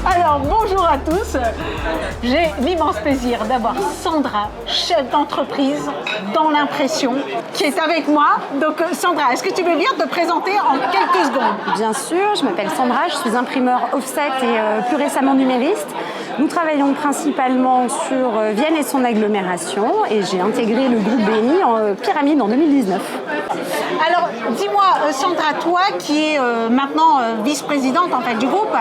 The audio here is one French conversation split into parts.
Alors, bonjour à tous. J'ai l'immense plaisir d'avoir Sandra, chef d'entreprise dans l'impression, qui est avec moi. Donc, Sandra, est-ce que tu veux bien te présenter en quelques secondes? Bien sûr, je m'appelle Sandra, je suis imprimeur offset et plus récemment numériste. Nous travaillons principalement sur Vienne et son agglomération et j'ai intégré le groupe BNI en Pyramide en 2019. Alors, dis-moi, Sandra, toi qui es maintenant vice-présidente en fait, du groupe,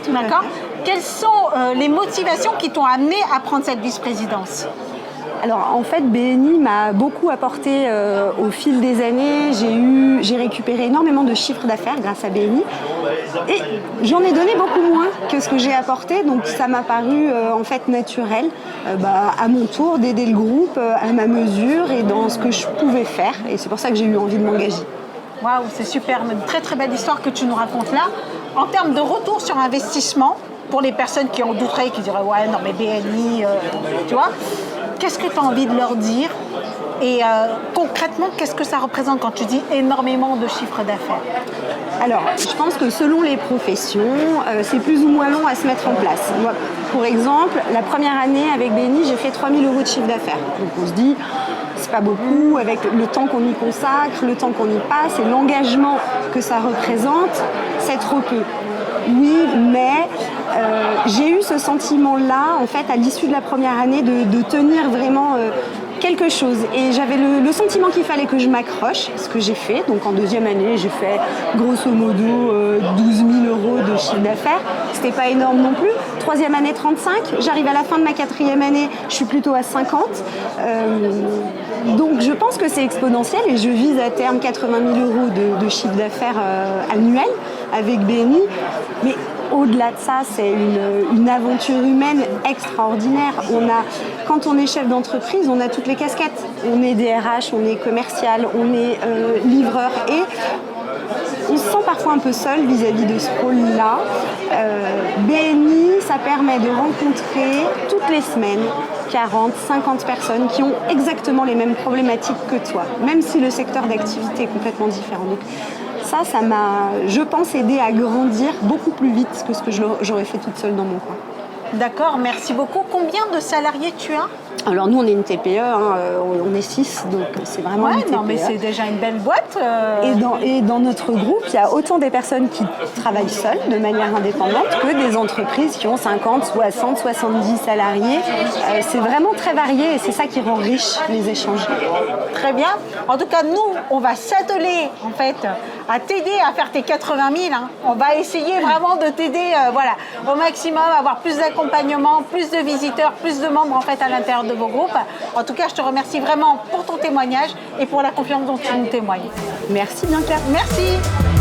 d'accord? Quelles sont les motivations qui t'ont amené à prendre cette vice-présidence? Alors en fait, BNI m'a beaucoup apporté au fil des années. J'ai récupéré énormément de chiffres d'affaires grâce à BNI et j'en ai donné beaucoup moins que ce que j'ai apporté. Donc ça m'a paru en fait naturel à mon tour d'aider le groupe à ma mesure et dans ce que je pouvais faire. Et c'est pour ça que j'ai eu envie de m'engager. Waouh, c'est super, une très très belle histoire que tu nous racontes là. En termes de retour sur investissement, pour les personnes qui en douteraient, qui diraient ouais non mais BNI, tu vois, qu'est-ce que tu as envie de leur dire? Et concrètement, qu'est-ce que ça représente quand tu dis énormément de chiffres d'affaires? Alors, je pense que selon les professions, c'est plus ou moins long à se mettre en place. Moi, pour exemple, la première année avec BNI, j'ai fait 3 000 € de chiffre d'affaires. Donc on se dit, c'est pas beaucoup, avec le temps qu'on y consacre, le temps qu'on y passe et l'engagement que ça représente, c'est trop peu. Oui, mais j'ai eu ce sentiment-là, en fait, à l'issue de la première année, de tenir vraiment quelque chose. Et j'avais le sentiment qu'il fallait que je m'accroche, ce que j'ai fait. Donc en deuxième année, j'ai fait grosso modo 12 000 € de chiffre d'affaires. C'était pas énorme non plus. Troisième année, 35. J'arrive à la fin de ma quatrième année, je suis plutôt à 50. Donc je pense que c'est exponentiel et je vise à terme 80 000 € de chiffre d'affaires annuel avec BNI. Mais au-delà de ça, c'est une aventure humaine extraordinaire. Quand on est chef d'entreprise, on a toutes les casquettes. On est DRH, on est commercial, on est livreur et on se sent parfois un peu seul vis-à-vis de ce rôle-là. BNI, ça permet de rencontrer toutes les semaines 40, 50 personnes qui ont exactement les mêmes problématiques que toi, même si le secteur d'activité est complètement différent. Donc, ça m'a, je pense, aidé à grandir beaucoup plus vite que ce que j'aurais fait toute seule dans mon coin. D'accord, merci beaucoup. Combien de salariés tu as? Alors nous, on est une TPE, on est 6, donc c'est vraiment une TPE. Non, mais c'est déjà une belle boîte. Et dans notre groupe, il y a autant des personnes qui travaillent seules, de manière indépendante, que des entreprises qui ont 50, 60, 70 salariés. C'est vraiment très varié et c'est ça qui rend riche les échanges. Très bien. En tout cas, nous, on va s'atteler, en fait, à t'aider à faire tes 80 000. On va essayer vraiment de t'aider au maximum, à avoir plus d'accompagnement, plus de visiteurs, plus de membres en fait, à l'intérieur de vos groupes. En tout cas, je te remercie vraiment pour ton témoignage et pour la confiance dont tu nous témoignes. Merci Bianca. Merci.